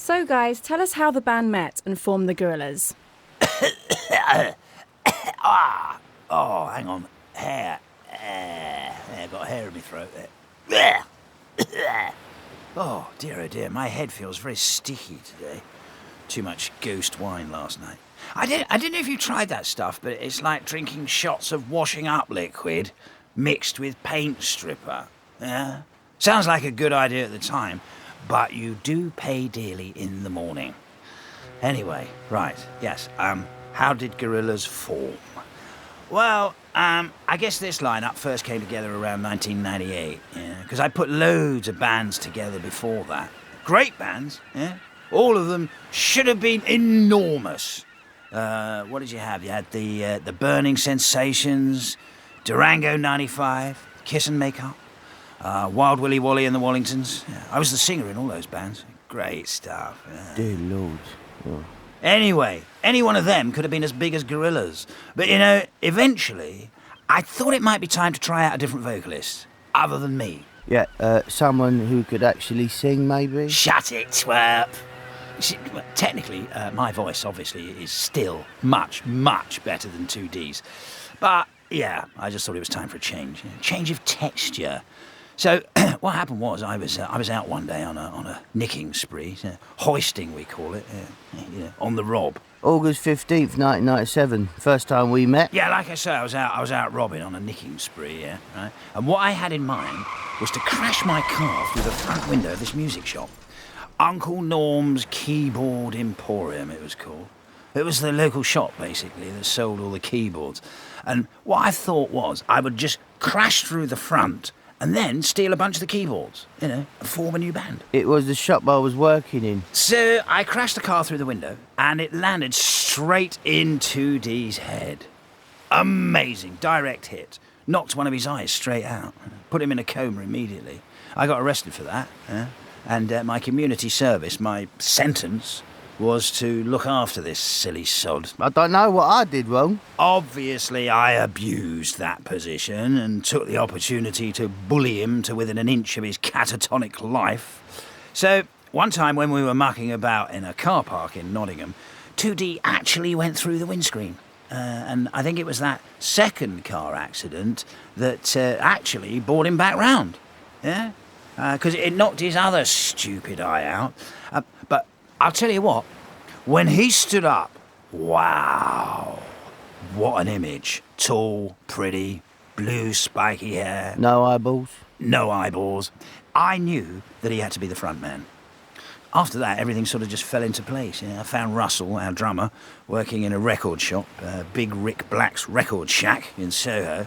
So guys, tell us how the band met and formed the Gorillaz. Hang on. Hair. I've got hair in my throat there. Oh dear, my head feels very sticky today. Too much ghost wine last night. I didn't know if you tried that stuff, but it's like drinking shots of washing up liquid mixed with paint stripper. Yeah? Sounds like a good idea at the time, but you do pay dearly in the morning. Anyway, right, yes, how did Gorillaz form? Well, I guess this lineup first came together around 1998, because I put loads of bands together before that. Great bands, yeah? All of them should have been enormous. What did you have? You had the Burning Sensations, Durango 95, Kiss and Makeup, Wild Willy Wally and the Wallingtons. Yeah, I was the singer in all those bands. Great stuff. Yeah. Dear Lord. Oh. Anyway, any one of them could have been as big as Gorillaz. But, eventually, I thought it might be time to try out a different vocalist, other than me. Yeah, someone who could actually sing, maybe? Shut it, twerp. See, technically, my voice, obviously, is still much, much better than 2D's. But, yeah, I just thought it was time for a change. Change of texture. So, what happened was I was out one day on a nicking spree, hoisting we call it, on the rob. August 15th, 1997, first time we met. Yeah, like I say, I was out robbing on a nicking spree, yeah, right? And what I had in mind was to crash my car through the front window of this music shop. Uncle Norm's Keyboard Emporium, it was called. It was the local shop, basically, that sold all the keyboards. And what I thought was I would just crash through the front and then steal a bunch of the keyboards, and form a new band. It was the shop I was working in. So I crashed the car through the window, and it landed straight in 2D's head. Amazing, direct hit. Knocked one of his eyes straight out. Put him in a coma immediately. I got arrested for that, and my community service, my sentence, was to look after this silly sod. I don't know what I did wrong. Obviously, I abused that position and took the opportunity to bully him to within an inch of his catatonic life. So, one time when we were mucking about in a car park in Nottingham, 2D actually went through the windscreen. And I think it was that second car accident that actually brought him back round. Yeah? Because it knocked his other stupid eye out. But I'll tell you what, when he stood up, wow, what an image. Tall, pretty, blue spiky hair. No eyeballs? No eyeballs. I knew that he had to be the front man. After that, everything sort of just fell into place. I found Russell, our drummer, working in a record shop, Big Rick Black's Record Shack in Soho.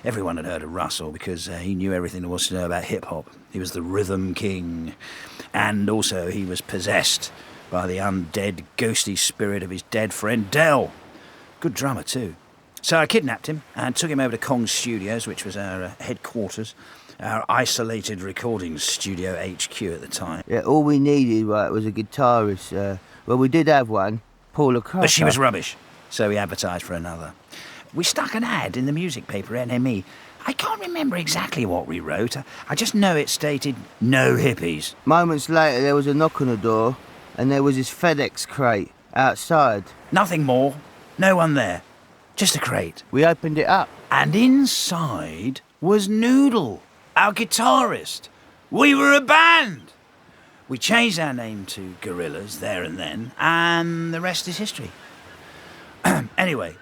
Everyone had heard of Russell because he knew everything there was to know about hip-hop. He was the rhythm king. And also he was possessed by the undead, ghosty spirit of his dead friend Del. Good drummer, too. So I kidnapped him and took him over to Kong's Studios, which was our headquarters, our isolated recording studio HQ at the time. Yeah, all we needed, was a guitarist. Well, we did have one, Paula Crush. But she was rubbish, so we advertised for another. We stuck an ad in the music paper, NME. I can't remember exactly what we wrote. I just know it stated, no hippies. Moments later, there was a knock on the door, and there was this FedEx crate outside. Nothing more. No one there. Just a crate. We opened it up. And inside was Noodle, our guitarist. We were a band. We changed our name to Gorillaz there and then, and the rest is history. Anyway,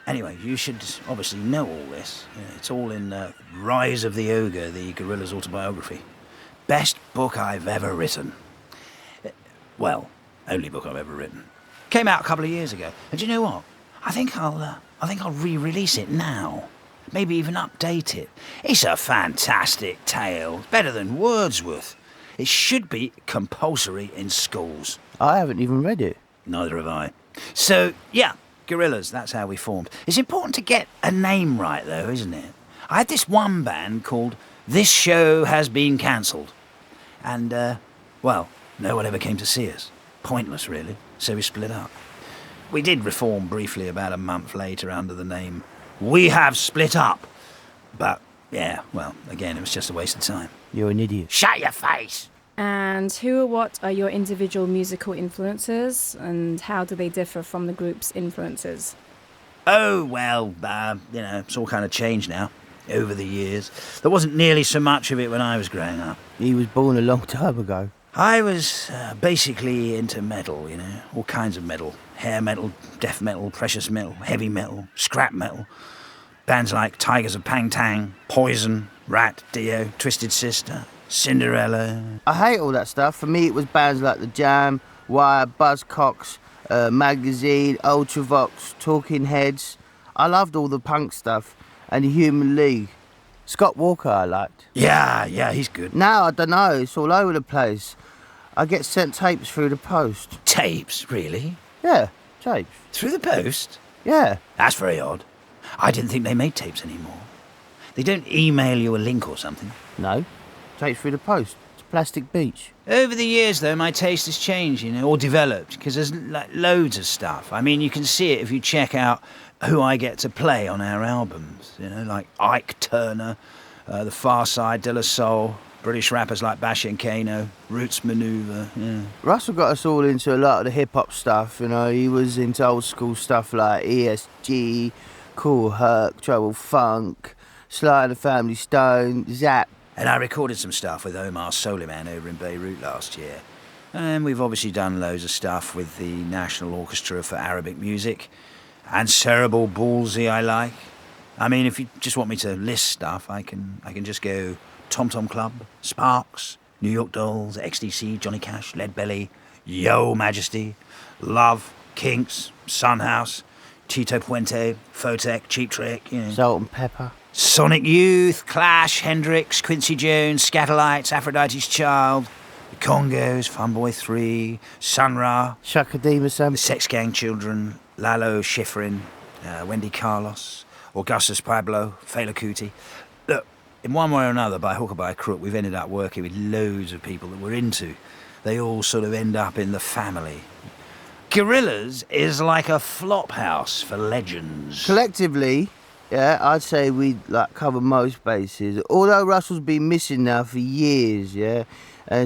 you should obviously know all this. It's all in Rise of the Ogre, the Gorillaz autobiography. Best book I've ever written. Well, only book I've ever written. Came out a couple of years ago. And do you know what? I think I'll re-release it now. Maybe even update it. It's a fantastic tale. Better than Wordsworth. It should be compulsory in schools. I haven't even read it. Neither have I. So, yeah. Gorillaz, that's how we formed. It's important to get a name right, though, isn't it? I had this one band called This Show Has Been Cancelled. And, well, no one ever came to see us. Pointless, really. So we split up. We did reform briefly about a month later under the name We Have Split Up. But, yeah, well, again, it was just a waste of time. You're an idiot. Shut your face! And who or what are your individual musical influences, and how do they differ from the group's influences? Oh, well, it's all kind of changed now over the years. There wasn't nearly so much of it when I was growing up. He was born a long time ago. I was basically into metal, all kinds of metal. Hair metal, death metal, precious metal, heavy metal, scrap metal. Bands like Tigers of Pang Tang, Poison, Rat, Dio, Twisted Sister, Cinderella. I hate all that stuff. For me, it was bands like The Jam, Wire, Buzzcocks, Magazine, Ultravox, Talking Heads. I loved all the punk stuff, and the Human League. Scott Walker I liked. Yeah, he's good. Now, I don't know, it's all over the place. I get sent tapes through the post. Tapes, really? Yeah, tapes. Through the post? Yeah. That's very odd. I didn't think they made tapes anymore. They don't email you a link or something. No, tapes through the post. It's Plastic Beach. Over the years, though, my taste has changed, or developed, because there's loads of stuff. I mean, you can see it if you check out who I get to play on our albums, like Ike Turner, The Far Side, De La Soul, British rappers like Bash and Kano, Roots Maneuver. Yeah. Russell got us all into a lot of the hip-hop stuff, He was into old school stuff like ESG, Cool Herc, Trouble Funk, Sly and the Family Stone, Zap. And I recorded some stuff with Omar Soleiman over in Beirut last year. And we've obviously done loads of stuff with the National Orchestra for Arabic Music. And Cerebral Ballsy I like. I mean, if you just want me to list stuff, I can just go Tom Tom Club, Sparks, New York Dolls, XTC, Johnny Cash, Leadbelly, Yo Majesty, Love, Kinks, Sunhouse, Tito Puente, Photech, Cheap Trick, Salt and Pepper. Sonic Youth, Clash, Hendrix, Quincy Jones, Scatterlights, Aphrodite's Child, The Congos, Funboy 3, Sun Ra, Shaka Dima Sam. The Sex Gang Children, Lalo Schifrin, Wendy Carlos, Augustus Pablo, Fela Kuti. Look, in one way or another, by hook or by crook, we've ended up working with loads of people that we're into. They all sort of end up in the family. Gorillaz is like a flop house for legends. Collectively, yeah, I'd say we cover most bases. Although Russell's been missing now for years,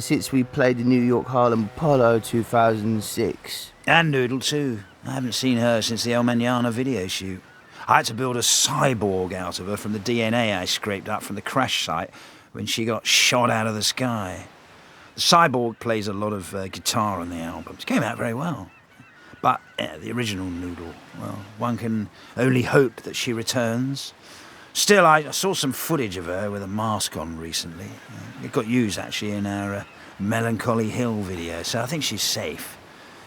since we played the New York Harlem Apollo 2006. And Noodle too. I haven't seen her since the El Mañana video shoot. I had to build a cyborg out of her from the DNA I scraped up from the crash site when she got shot out of the sky. The cyborg plays a lot of guitar on the album. It came out very well. But the original Noodle, well, one can only hope that she returns. Still, I saw some footage of her with a mask on recently. It got used, actually, in our Melancholy Hill video, so I think she's safe.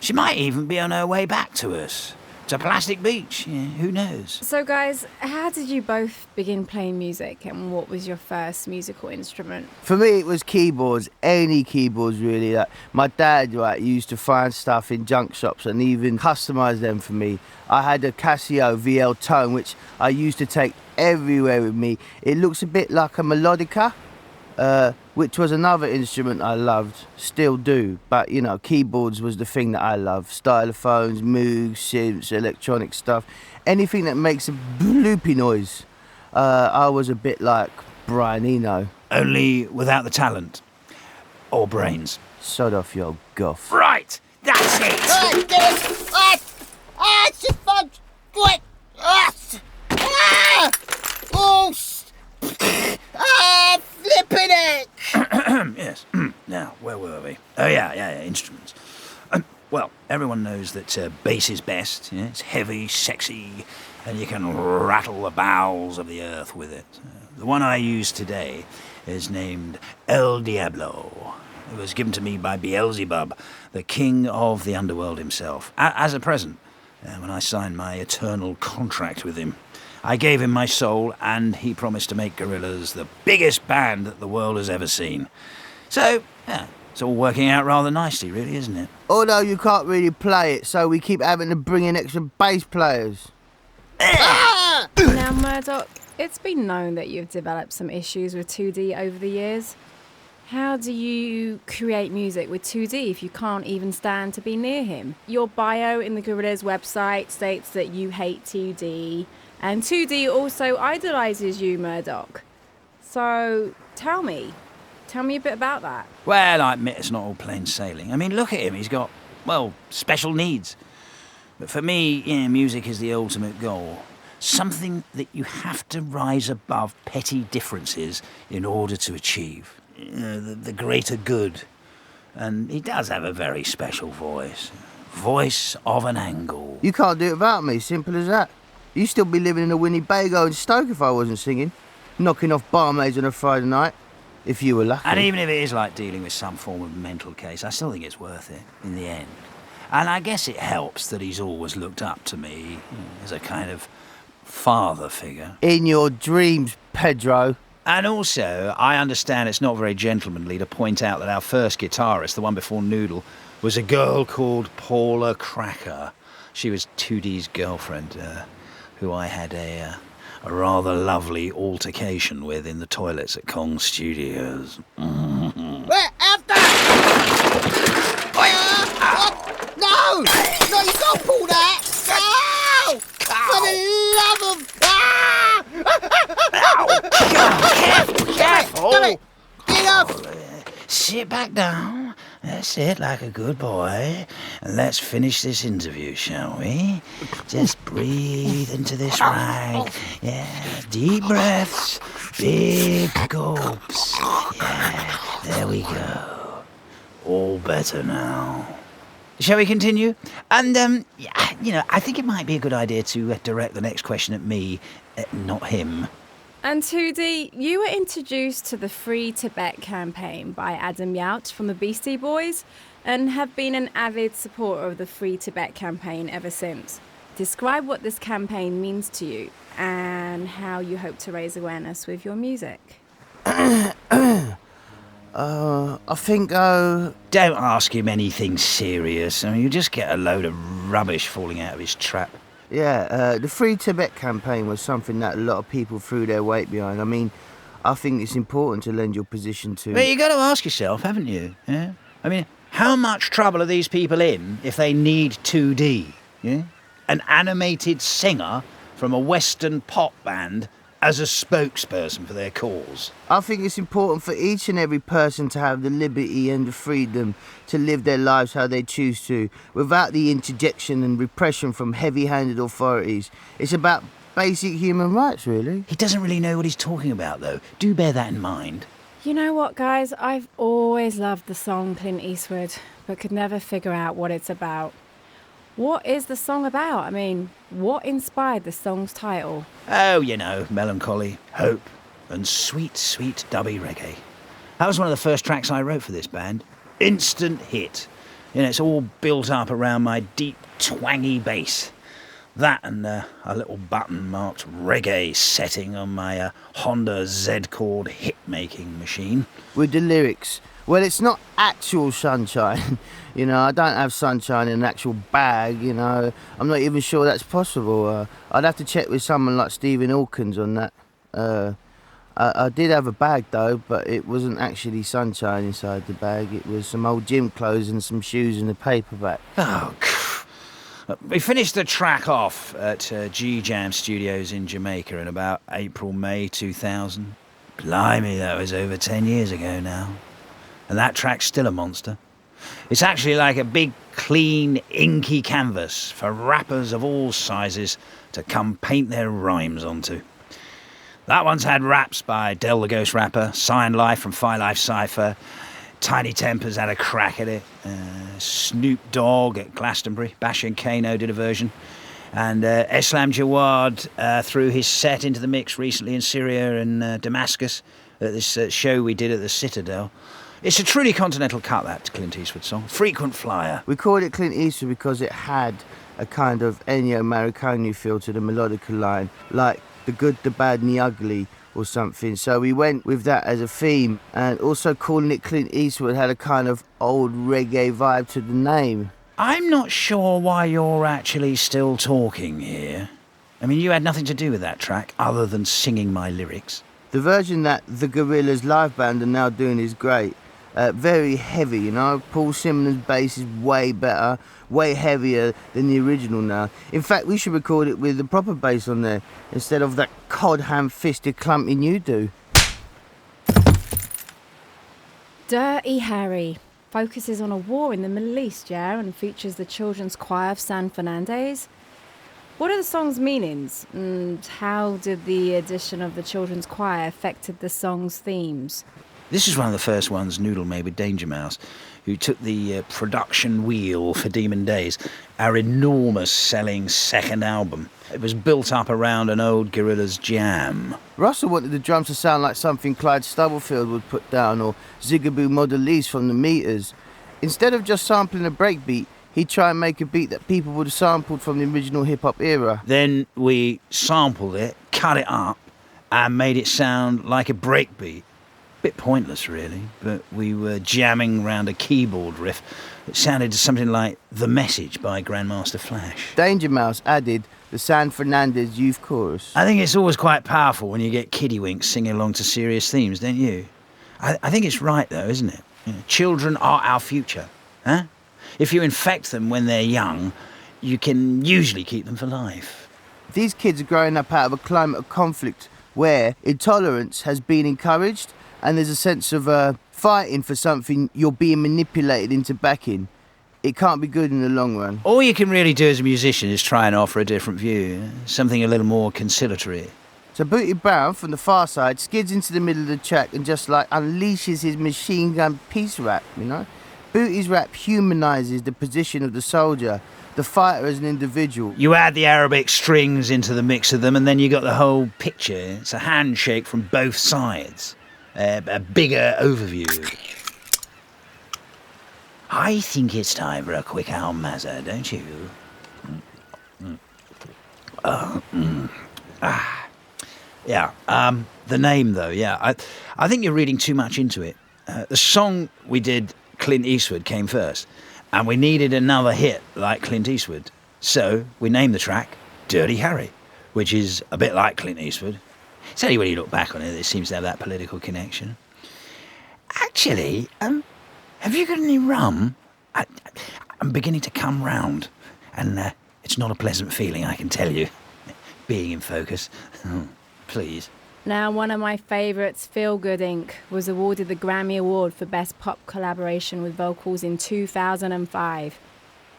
She might even be on her way back to us. To Plastic Beach, who knows? So guys, how did you both begin playing music, and what was your first musical instrument? For me, it was keyboards, any keyboards really. My dad used to find stuff in junk shops and even customise them for me. I had a Casio VL Tone, which I used to take everywhere with me. It looks a bit like a melodica, which was another instrument I loved, still do. But, keyboards was the thing that I loved. Stylophones, Moogs, synths, electronic stuff. Anything that makes a bloopy noise. I was a bit like Brian Eno. Only without the talent. Or brains. Sod off, you old goth. Right! That's it! Flipping it! Yes. Now, where were we? Oh, yeah, instruments. Well, everyone knows that bass is best. It's heavy, sexy, and you can rattle the bowels of the earth with it. The one I use today is named El Diablo. It was given to me by Beelzebub, the king of the underworld himself, as a present when I signed my eternal contract with him. I gave him my soul, and he promised to make Gorillaz the biggest band that the world has ever seen. So, yeah, it's all working out rather nicely, really, isn't it? Although you can't really play it, so we keep having to bring in extra bass players. Now, Murdoch, it's been known that you've developed some issues with 2D over the years. How do you create music with 2D if you can't even stand to be near him? Your bio in the Gorillaz website states that you hate 2D, and 2D also idolises you, Murdoch. So, tell me Tell me a bit about that. Well, I admit it's not all plain sailing. I mean, look at him. He's got, well, special needs. But for me, music is the ultimate goal. Something that you have to rise above petty differences in order to achieve. The greater good. And he does have a very special voice. Voice of an angle. You can't do it without me, simple as that. You'd still be living in a Winnebago in Stoke if I wasn't singing. Knocking off barmaids on a Friday night. If you were lucky. And even if it is like dealing with some form of mental case, I still think it's worth it in the end. And I guess it helps that he's always looked up to me as a kind of father figure. In your dreams, Pedro. And also, I understand it's not very gentlemanly to point out that our first guitarist, the one before Noodle, was a girl called Paula Cracker. She was 2D's girlfriend, who I had a rather lovely altercation with in the toilets at Kong Studios. Wait, after! No! No, you can't pull that! No! For the love of... Careful! Get off! Sit back down. That's it, like a good boy. And let's finish this interview, shall we? Just breathe into this rag. Yeah, deep breaths, big gulps. Yeah, there we go. All better now. Shall we continue? And, I think it might be a good idea to direct the next question at me, not him. And 2D, you were introduced to the Free Tibet campaign by Adam Yout from the Beastie Boys and have been an avid supporter of the Free Tibet campaign ever since. Describe what this campaign means to you and how you hope to raise awareness with your music. I think, Don't ask him anything serious. I mean, you just get a load of rubbish falling out of his trap. Yeah, the Free Tibet campaign was something that a lot of people threw their weight behind. I mean, I think it's important to lend your position to... But you got to ask yourself, haven't you? Yeah? I mean, how much trouble are these people in if they need 2D? Yeah? An animated singer from a Western pop band as a spokesperson for their cause. I think it's important for each and every person to have the liberty and the freedom to live their lives how they choose to, without the interjection and repression from heavy-handed authorities. It's about basic human rights, really. He doesn't really know what he's talking about, though. Do bear that in mind. You know what, guys? I've always loved the song Clint Eastwood, but could never figure out what it's about. What is the song about? I mean, what inspired the song's title? Oh, melancholy, hope, and sweet, sweet dubby reggae. That was one of the first tracks I wrote for this band. Instant hit. It's all built up around my deep, twangy bass. That and a little button marked reggae setting on my Honda Z-Chord hit-making machine. With the lyrics. Well, it's not actual sunshine. I don't have sunshine in an actual bag, I'm not even sure that's possible. I'd have to check with someone like Stephen Hawkins on that. I did have a bag, though, but it wasn't actually sunshine inside the bag. It was some old gym clothes and some shoes in a paperback. Oh, we finished the track off at G-Jam Studios in Jamaica in about April, May 2000. Blimey, that was over 10 years ago now. And that track's still a monster. It's actually like a big, clean, inky canvas for rappers of all sizes to come paint their rhymes onto. That one's had raps by Del the Ghost Rapper, Cyan Life from Phi Life Cypher, Tiny Tempers had a crack at it, Snoop Dogg at Glastonbury, Bash and Kano did a version, and Islam Jawad threw his set into the mix recently in Syria and Damascus at this show we did at the Citadel. It's a truly continental cut, that Clint Eastwood song. Frequent flyer. We called it Clint Eastwood because it had a kind of Ennio Morricone feel to the melodical line, like the good, the bad and the ugly or something. So we went with that as a theme, and also calling it Clint Eastwood had a kind of old reggae vibe to the name. I'm not sure why you're actually still talking here. I mean, you had nothing to do with that track other than singing my lyrics. The version that the Gorillaz live band are now doing is great. Very heavy, Paul Simmons' bass is way better, way heavier than the original now. In fact, we should record it with the proper bass on there, instead of that cod ham-fisted clumping you do. Dirty Harry focuses on a war in the Middle East, yeah, and features the children's choir of San Fernandez. What are the song's meanings, and how did the addition of the children's choir affected the song's themes? This is one of the first ones Noodle made with Danger Mouse, who took the production wheel for Demon Days, our enormous selling second album. It was built up around an old Gorillaz jam. Russell wanted the drums to sound like something Clyde Stubblefield would put down, or Zigaboo Modelise from the Meters. Instead of just sampling a breakbeat, he'd try and make a beat that people would have sampled from the original hip-hop era. Then we sampled it, cut it up, and made it sound like a breakbeat. Bit pointless, really, but we were jamming around a keyboard riff that sounded something like The Message by Grandmaster Flash. Danger Mouse added the San Fernandez Youth Chorus. I think it's always quite powerful when you get kiddywinks singing along to serious themes, don't you? I think it's right, though, isn't it? You know, children are our future, huh? If you infect them when they're young, you can usually keep them for life. These kids are growing up out of a climate of conflict where intolerance has been encouraged, and there's a sense of fighting for something you're being manipulated into backing. It can't be good in the long run. All you can really do as a musician is try and offer a different view, something a little more conciliatory. So Booty Brown from the far side skids into the middle of the track and just like unleashes his machine gun peace rap, you know? Booty's rap humanises the position of the soldier, the fighter as an individual. You add the Arabic strings into the mix of them and then you got the whole picture. It's a handshake from both sides. A bigger overview. I think it's time for a quick Almazza, don't you? The name, though, yeah. I think you're reading too much into it. The song we did, Clint Eastwood, came first, and we needed another hit like Clint Eastwood. So we named the track Dirty Harry, which is a bit like Clint Eastwood. It's only when you look back on it that it seems to have that political connection. Actually, have you got any rum? I'm beginning to come round, and it's not a pleasant feeling, I can tell you, being in focus. Please. Now, one of my favourites, Feel Good Inc., was awarded the Grammy Award for Best Pop Collaboration with Vocals in 2005.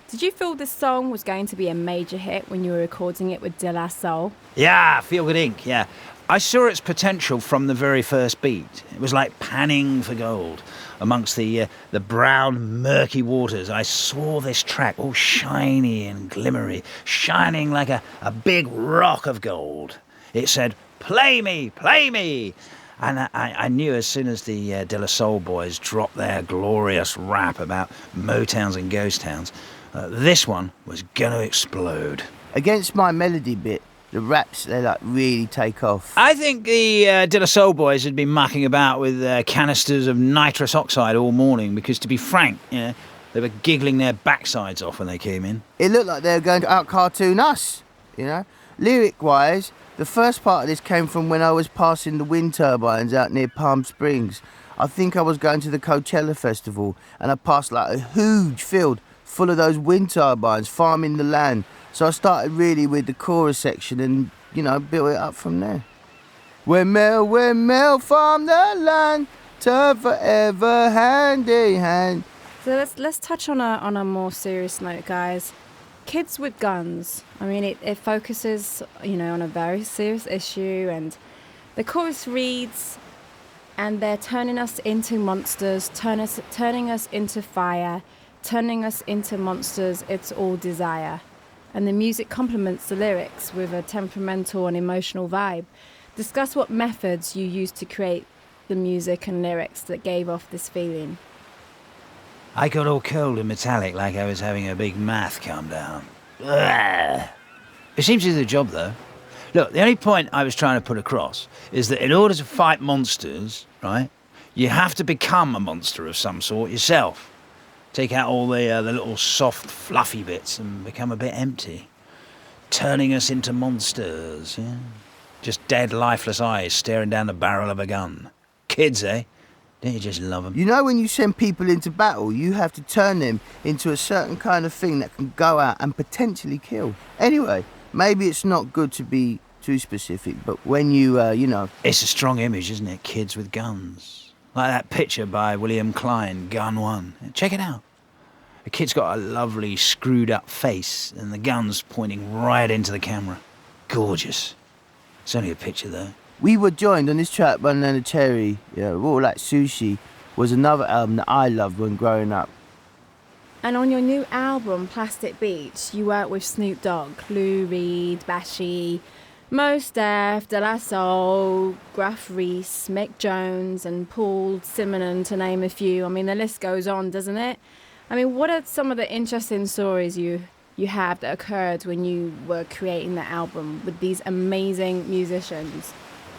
Did you feel this song was going to be a major hit when you were recording it with De La Soul? Yeah, Feel Good Inc., yeah. I saw its potential from the very first beat. It was like panning for gold. Amongst the brown, murky waters, I saw this track all shiny and glimmery, shining like a big rock of gold. It said, "Play me, play me!" And I knew as soon as the De La Soul boys dropped their glorious rap about Motowns and ghost towns, this one was gonna explode. Against my melody bit, the raps, they like really take off. I think the De La Soul boys had been mucking about with canisters of nitrous oxide all morning because, to be frank, they were giggling their backsides off when they came in. It looked like they were going to out-cartoon us, you know? Lyric-wise, the first part of this came from when I was passing the wind turbines out near Palm Springs. I think I was going to the Coachella Festival, and I passed like a huge field full of those wind turbines farming the land. So I started really with the chorus section and, built it up from there. When Mel farm the land, turn forever hand in hand. So let's touch on a more serious note, guys. Kids with guns. I mean, it focuses, on a very serious issue, and the chorus reads, "And they're turning us into monsters, turning us into fire, turning us into monsters, it's all desire." And the music complements the lyrics with a temperamental and emotional vibe. Discuss what methods you used to create the music and lyrics that gave off this feeling. I got all cold and metallic like I was having a big math calm down. Ugh. It seems to do the job, though. Look, the only point I was trying to put across is that in order to fight monsters, right, you have to become a monster of some sort yourself. Take out all the little soft, fluffy bits and become a bit empty. Turning us into monsters, yeah? Just dead, lifeless eyes staring down the barrel of a gun. Kids, eh? Don't you just love them? You know, when you send people into battle, you have to turn them into a certain kind of thing that can go out and potentially kill. Anyway, maybe it's not good to be too specific, but when you. It's a strong image, isn't it? Kids with guns. Like that picture by William Klein, Gun 1. Check it out. The kid's got a lovely screwed up face and the gun's pointing right into the camera. Gorgeous. It's only a picture though. We were joined on this track by Nana Cherry. Raw Like Sushi was another album that I loved when growing up. And on your new album, Plastic Beach, you work with Snoop Dogg, Lou Reed, Bashy, Mos Def, De La Soul, Gruff Rhys, Mick Jones and Paul Simonon, to name a few. I mean, the list goes on, doesn't it? I mean, what are some of the interesting stories you have that occurred when you were creating the album with these amazing musicians?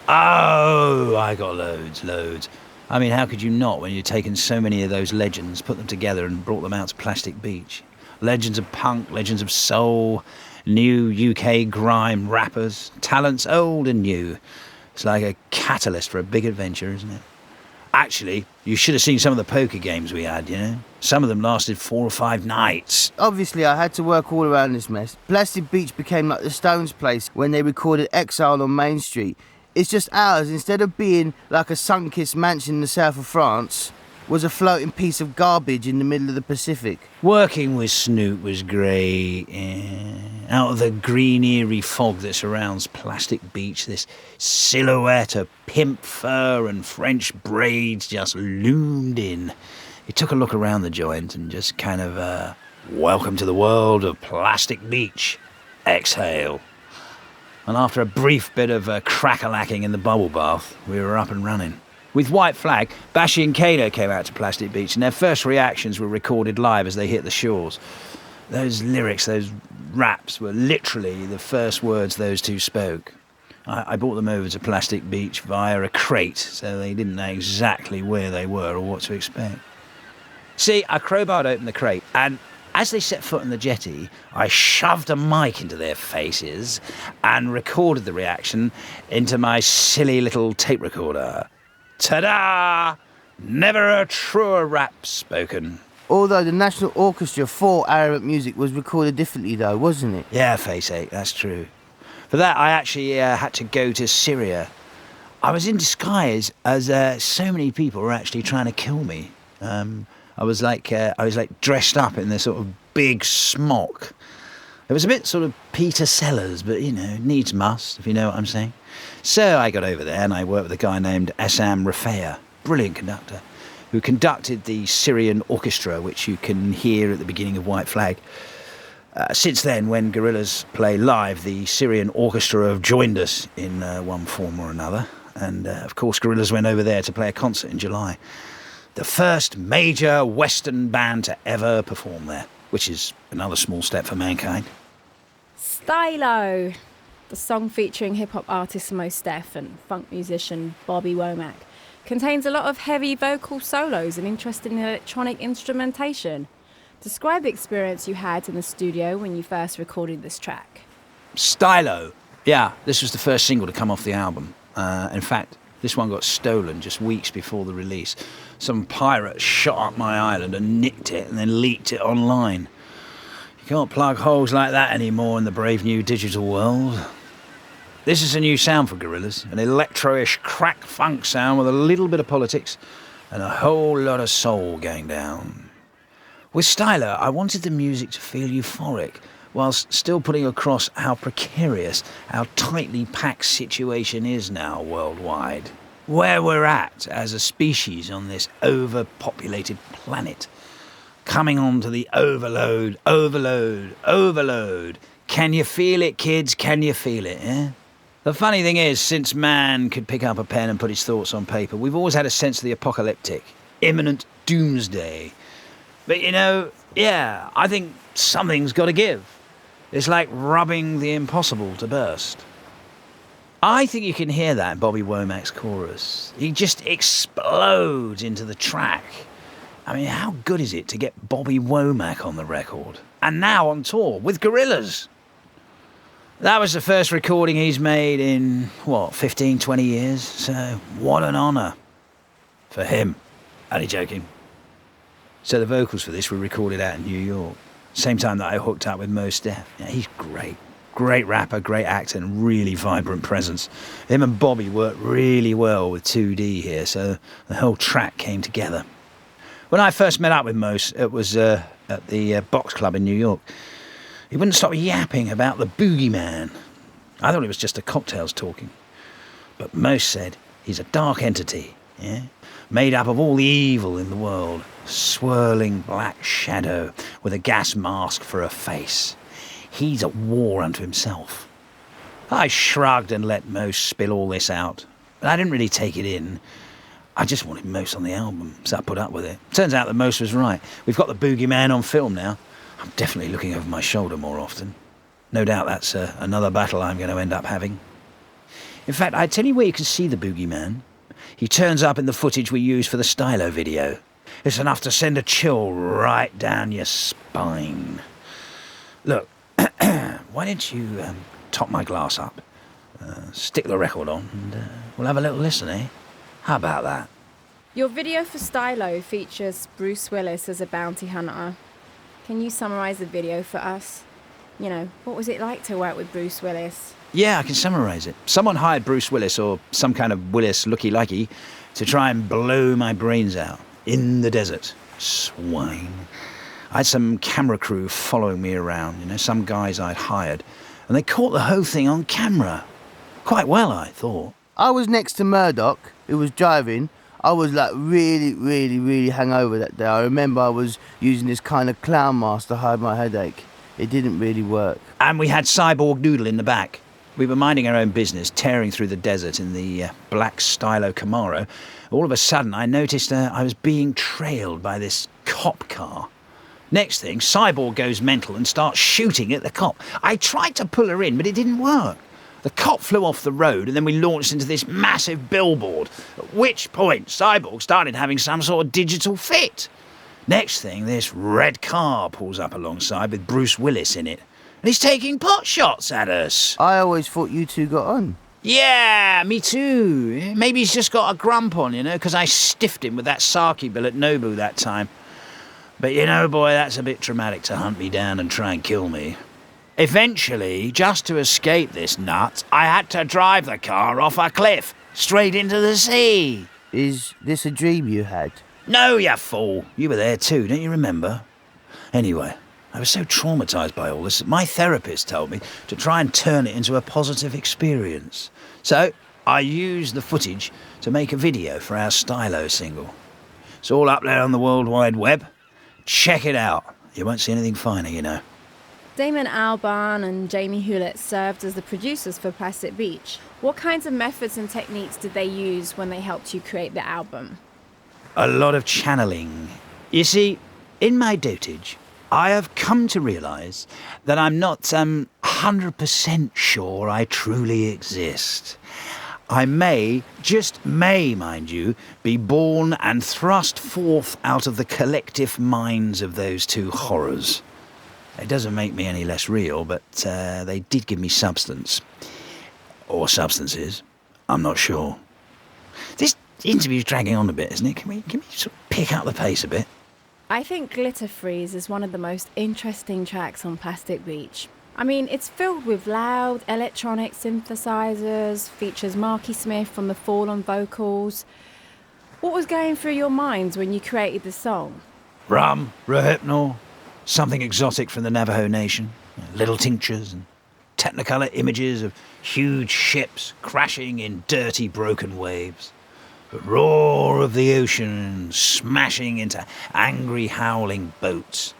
Oh, I got loads. I mean, how could you not when you've taken so many of those legends, put them together and brought them out to Plastic Beach? Legends of punk, legends of soul, new UK grime rappers, talents old and new. It's like a catalyst for a big adventure, isn't it? Actually, you should have seen some of the poker games we had, you know? Some of them lasted 4 or 5 nights. Obviously, I had to work all around this mess. Plastic Beach became like the Stones' place when they recorded Exile on Main Street. It's just ours, instead of being like a sun-kissed mansion in the south of France, was a floating piece of garbage in the middle of the Pacific. Working with Snoop was great. Yeah. Out of the green, eerie fog that surrounds Plastic Beach, this silhouette of pimp fur and French braids just loomed in. He took a look around the joint and just kind of, welcome to the world of Plastic Beach. Exhale. And after a brief bit of crack-a-lacking in the bubble bath, we were up and running. With White Flag, Bashy and Kano came out to Plastic Beach, and their first reactions were recorded live as they hit the shores. Those lyrics, those raps, were literally the first words those two spoke. I brought them over to Plastic Beach via a crate, so they didn't know exactly where they were or what to expect. See, I crowbarred open the crate, and as they set foot on the jetty, I shoved a mic into their faces and recorded the reaction into my silly little tape recorder. Ta-da! Never a truer rap spoken. Although the National Orchestra for Arabic Music was recorded differently though, wasn't it? Yeah, face ache, that's true. For that, I actually had to go to Syria. I was in disguise as so many people were actually trying to kill me. I was like dressed up in this sort of big smock. It was a bit sort of Peter Sellers, but, you know, needs must, if you know what I'm saying. So I got over there and I worked with a guy named Assam Rafea, brilliant conductor, who conducted the Syrian orchestra, which you can hear at the beginning of White Flag. Since then, when Gorillaz play live, the Syrian orchestra have joined us in one form or another. And, of course, Gorillaz went over there to play a concert in July. The first major Western band to ever perform there, which is another small step for mankind. Stylo, the song featuring hip-hop artist Mos Def and funk musician Bobby Womack, contains a lot of heavy vocal solos and interesting electronic instrumentation. Describe the experience you had in the studio when you first recorded this track. Stylo. Yeah, this was the first single to come off the album. In fact, this one got stolen just weeks before the release. Some pirate shot up my island and nicked it and then leaked it online. You can't plug holes like that anymore in the brave new digital world. This is a new sound for Gorillaz, an electro-ish crack funk sound with a little bit of politics and a whole lot of soul going down. With Stylo, I wanted the music to feel euphoric, whilst still putting across how precarious our tightly packed situation is now worldwide. Where we're at as a species on this overpopulated planet. Coming on to the overload. Can you feel it, kids? Can you feel it, eh? The funny thing is, since man could pick up a pen and put his thoughts on paper, we've always had a sense of the apocalyptic, imminent doomsday. But you know, yeah, I think something's got to give. It's like rubbing the impossible to burst. I think you can hear that in Bobby Womack's chorus. He just explodes into the track. I mean, how good is it to get Bobby Womack on the record? And now on tour with Gorillaz. That was the first recording he's made in, 15, 20 years? So, what an honour for him. Only joking. So the vocals for this were recorded out in New York. Same time that I hooked up with Mos Def. Yeah, he's great. Great rapper, great actor, and really vibrant presence. Him and Bobby worked really well with 2D here, so the whole track came together. When I first met up with Mose, it was at the Box Club in New York. He wouldn't stop yapping about the boogeyman. I thought it was just the cocktails talking. But Mose said he's a dark entity, yeah? Made up of all the evil in the world. Swirling black shadow with a gas mask for a face. He's at war unto himself. I shrugged and let Mose spill all this out. But I didn't really take it in. I just wanted Mose on the album, so I put up with it. Turns out that Mose was right. We've got the boogeyman on film now. I'm definitely looking over my shoulder more often. No doubt that's another battle I'm going to end up having. In fact, I tell you where you can see the boogeyman. He turns up in the footage we used for the Stylo video. It's enough to send a chill right down your spine. Look, why don't you top my glass up, stick the record on, and we'll have a little listen, eh? How about that? Your video for Stylo features Bruce Willis as a bounty hunter. Can you summarise the video for us? You know, what was it like to work with Bruce Willis? Yeah, I can summarise it. Someone hired Bruce Willis, or some kind of Willis looky-likey, to try and blow my brains out in the desert. Swine. I had some camera crew following me around, you know, some guys I'd hired, and they caught the whole thing on camera. Quite well, I thought. I was next to Murdoch, who was driving. I was like really hungover that day. I remember I was using this kind of clown mask to hide my headache. It didn't really work. And we had Cyborg Noodle in the back. We were minding our own business, tearing through the desert in the black Stylo Camaro. All of a sudden, I noticed I was being trailed by this cop car. Next thing, Cyborg goes mental and starts shooting at the cop. I tried to pull her in, but it didn't work. The cop flew off the road, and then we launched into this massive billboard, at which point Cyborg started having some sort of digital fit. Next thing, this red car pulls up alongside with Bruce Willis in it, and he's taking pot shots at us. I always thought you two got on. Yeah, me too. Maybe he's just got a grump on, you know, because I stiffed him with that sake bill at Nobu that time. But you know, boy, that's a bit traumatic to hunt me down and try and kill me. Eventually, just to escape this nut, I had to drive the car off a cliff, straight into the sea. Is this a dream you had? No, you fool. You were there too, don't you remember? Anyway, I was so traumatised by all this that my therapist told me to try and turn it into a positive experience. So, I used the footage to make a video for our Stylo single. It's all up there on the World Wide Web. Check it out. You won't see anything finer, you know. Damon Albarn and Jamie Hewlett served as the producers for Plastic Beach. What kinds of methods and techniques did they use when they helped you create the album? A lot of channeling. You see, in my dotage, I have come to realise that I'm not 100% sure I truly exist. I may, just may, mind you, be born and thrust forth out of the collective minds of those two horrors. It doesn't make me any less real, but they did give me substance. Or substances. I'm not sure. This interview's dragging on a bit, isn't it? Can we sort of pick up the pace a bit? I think Glitter Freeze is one of the most interesting tracks on Plastic Beach. I mean, it's filled with loud electronic synthesizers, features Marky Smith from The Fall on vocals. What was going through your minds when you created the song? Rum, Rohypnol, something exotic from the Navajo Nation, little tinctures and technicolor images of huge ships crashing in dirty, broken waves. The roar of the ocean smashing into angry, howling boats.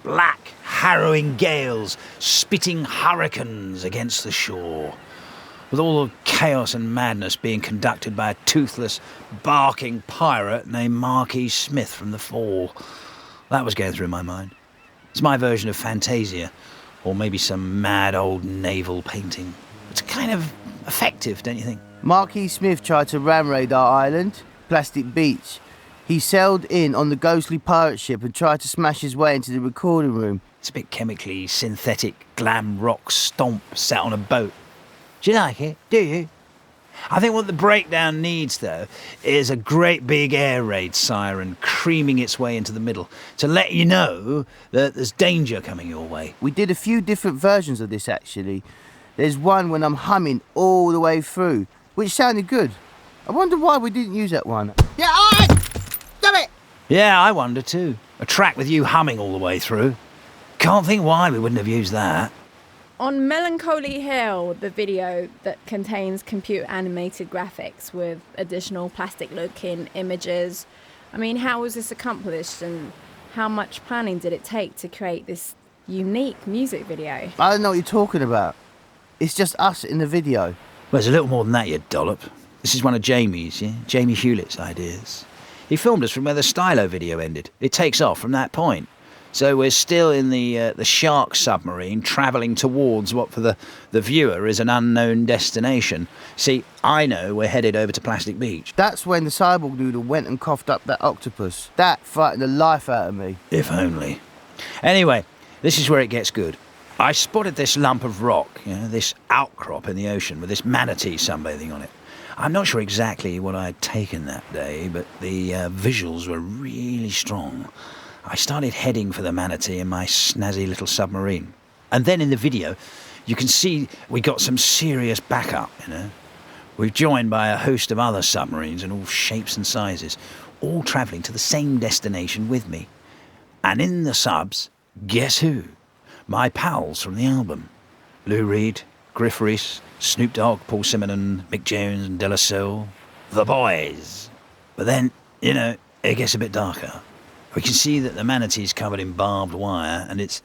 Black, harrowing gales spitting hurricanes against the shore, with all the chaos and madness being conducted by a toothless, barking pirate named Marky Smith from The Fall. That was going through my mind. It's my version of Fantasia, or maybe some mad old naval painting. It's kind of effective, don't you think? Marky Smith tried to ram raid our island, Plastic Beach. He sailed in on the ghostly pirate ship and tried to smash his way into the recording room. It's a bit chemically synthetic glam rock stomp set on a boat. Do you like it? Do you? I think what the breakdown needs, though, is a great big air raid siren creaming its way into the middle to let you know that there's danger coming your way. We did a few different versions of this, actually. There's one when I'm humming all the way through, which sounded good. I wonder why we didn't use that one. Yeah, alright! Damn it! Yeah, I wonder too. A track with you humming all the way through. Can't think why we wouldn't have used that. On Melancholy Hill, the video that contains computer animated graphics with additional plastic looking images, I mean, how was this accomplished and how much planning did it take to create this unique music video? I don't know what you're talking about. It's just us in the video. Well, there's a little more than that, you dollop. This is one of Jamie's, yeah? Jamie Hewlett's ideas. He filmed us from where the Stylo video ended. It takes off from that point. So we're still in the shark submarine, travelling towards what for the viewer is an unknown destination. See, I know we're headed over to Plastic Beach. That's when the cyborg noodle went and coughed up that octopus. That frightened the life out of me. If only. Anyway, this is where it gets good. I spotted this lump of rock, you know, this outcrop in the ocean with this manatee sunbathing on it. I'm not sure exactly what I'd taken that day, but the visuals were really strong. I started heading for the manatee in my snazzy little submarine. And then in the video, you can see we got some serious backup, you know. We're joined by a host of other submarines in all shapes and sizes, all travelling to the same destination with me. And in the subs, guess who? My pals from the album. Lou Reed, Griff Rhys, Snoop Dogg, Paul Simonon, Mick Jones and De La Soul. The boys. But then, you know, it gets a bit darker. We can see that the manatee's covered in barbed wire, and it's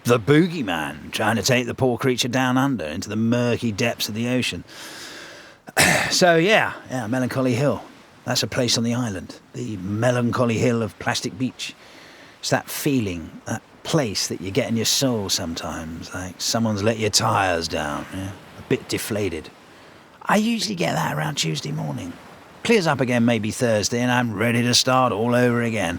the boogeyman trying to take the poor creature down under into the murky depths of the ocean. So yeah, Melancholy Hill. That's a place on the island. The Melancholy Hill of Plastic Beach. It's that feeling, that place that you get in your soul sometimes, like someone's let your tyres down, yeah? A bit deflated. I usually get that around Tuesday morning. Clears up again maybe Thursday and I'm ready to start all over again.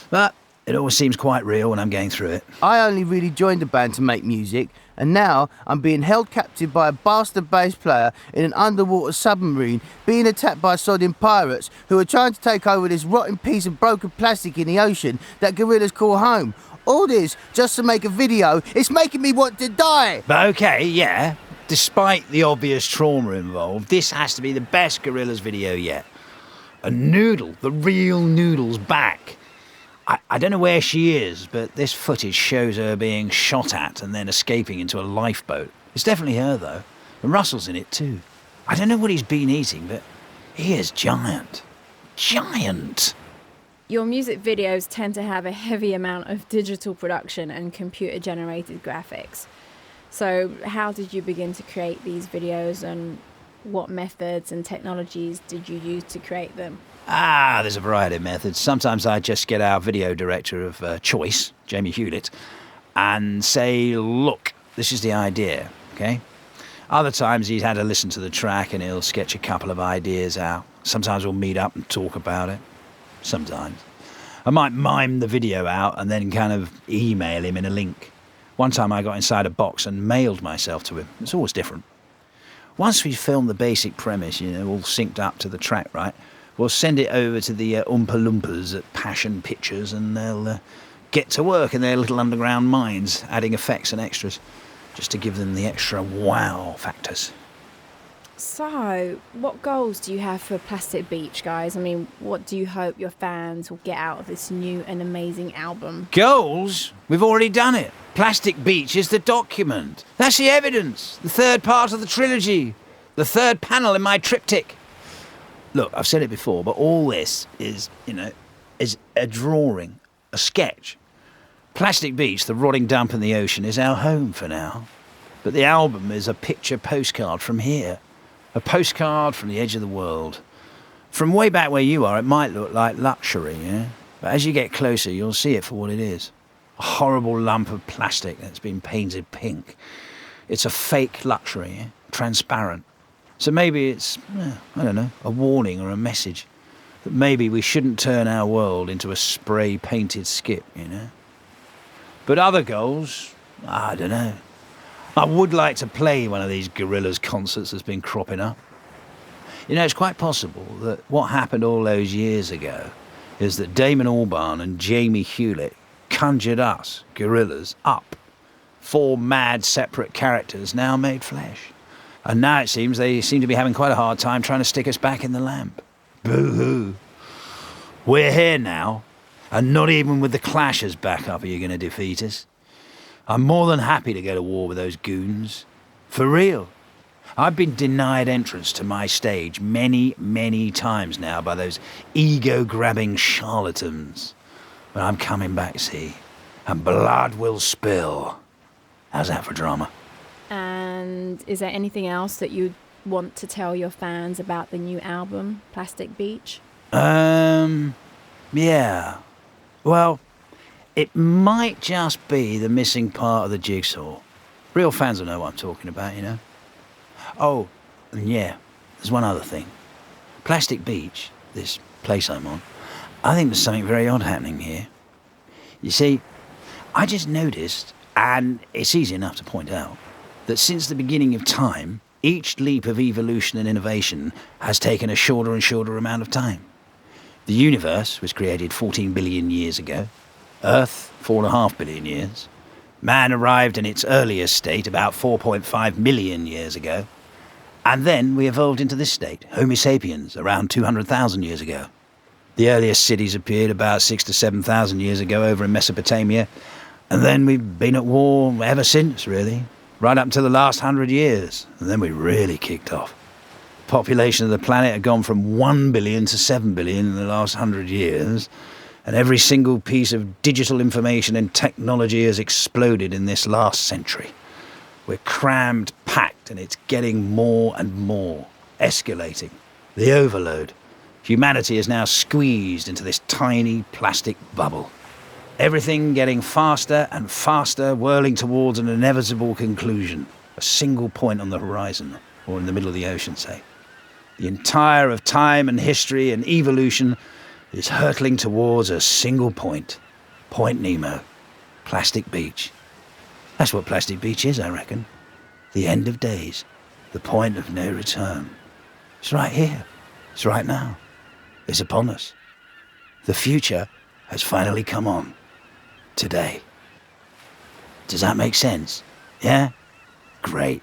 But it always seems quite real when I'm going through it. I only really joined the band to make music, and now I'm being held captive by a bastard bass player in an underwater submarine, being attacked by sodding pirates who are trying to take over this rotten piece of broken plastic in the ocean that Gorillaz call home. All this just to make a video. It's making me want to die. But okay, yeah. Despite the obvious trauma involved, this has to be the best Gorillaz video yet. A noodle, the real noodle's back. I don't know where she is, but this footage shows her being shot at and then escaping into a lifeboat. It's definitely her, though. And Russell's in it, too. I don't know what he's been eating, but he is giant. Giant! Your music videos tend to have a heavy amount of digital production and computer-generated graphics. So how did you begin to create these videos, and what methods and technologies did you use to create them? There's a variety of methods. Sometimes I just get our video director of choice, Jamie Hewlett, and say, look, this is the idea, okay? Other times he's had to listen to the track and he'll sketch a couple of ideas out. Sometimes we'll meet up and talk about it. Sometimes. I might mime the video out and then kind of email him in a link. One time I got inside a box and mailed myself to him. It's always different. Once we've filmed the basic premise, you know, all synced up to the track, right, we'll send it over to the Oompa Loompas at Passion Pictures and they'll get to work in their little underground minds, adding effects and extras, just to give them the extra wow factors. So, what goals do you have for Plastic Beach, guys? I mean, what do you hope your fans will get out of this new and amazing album? Goals? We've already done it. Plastic Beach is the document. That's the evidence. The third part of the trilogy. The third panel in my triptych. Look, I've said it before, but all this is, is a drawing, a sketch. Plastic Beach, the rotting dump in the ocean, is our home for now. But the album is a picture postcard from here. A postcard from the edge of the world. From way back where you are, it might look like luxury, yeah? But as you get closer, you'll see it for what it is. A horrible lump of plastic that's been painted pink. It's a fake luxury, yeah? Transparent. So maybe it's, I don't know, a warning or a message that maybe we shouldn't turn our world into a spray-painted skip, you know? But other goals, I don't know. I would like to play one of these Gorillaz concerts that's been cropping up. You know, it's quite possible that what happened all those years ago is that Damon Albarn and Jamie Hewlett conjured us, Gorillaz, up. 4 mad, separate characters now made flesh. And now it seems they seem to be having quite a hard time trying to stick us back in the lamp. Boo-hoo. We're here now, and not even with the Clash as backup are you going to defeat us. I'm more than happy to go to war with those goons. For real. I've been denied entrance to my stage many, many times now by those ego-grabbing charlatans. But I'm coming back, see, and blood will spill. How's that for drama? And is there anything else that you'd want to tell your fans about the new album, Plastic Beach? Yeah. Well, it might just be the missing part of the jigsaw. Real fans will know what I'm talking about, you know? Oh, and yeah, there's one other thing. Plastic Beach, this place I'm on, I think there's something very odd happening here. You see, I just noticed, and it's easy enough to point out, that since the beginning of time, each leap of evolution and innovation has taken a shorter and shorter amount of time. The universe was created 14 billion years ago, Earth 4.5 billion years, man arrived in its earliest state about 4.5 million years ago, and then we evolved into this state, Homo sapiens, around 200,000 years ago. The earliest cities appeared about 6,000 to 7,000 years ago over in Mesopotamia, and then we've been at war ever since, really, right up until the last 100 years, and then we really kicked off. The population of the planet had gone from 1 billion to 7 billion in the last 100 years, and every single piece of digital information and technology has exploded in this last century. We're crammed, packed, and it's getting more and more, escalating. The overload. Humanity is now squeezed into this tiny plastic bubble. Everything getting faster and faster, whirling towards an inevitable conclusion. A single point on the horizon, or in the middle of the ocean, say. The entire of time and history and evolution is hurtling towards a single point. Point Nemo. Plastic Beach. That's what Plastic Beach is, I reckon. The end of days. The point of no return. It's right here. It's right now. It's upon us. The future has finally come on. Today. Does that make sense? Yeah? Great.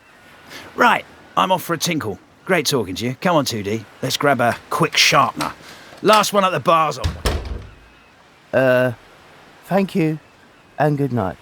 Right, I'm off for a tinkle. Great talking to you. Come on, 2D. Let's grab a quick sharpener. Last one at the bar's on. Thank you, and good night.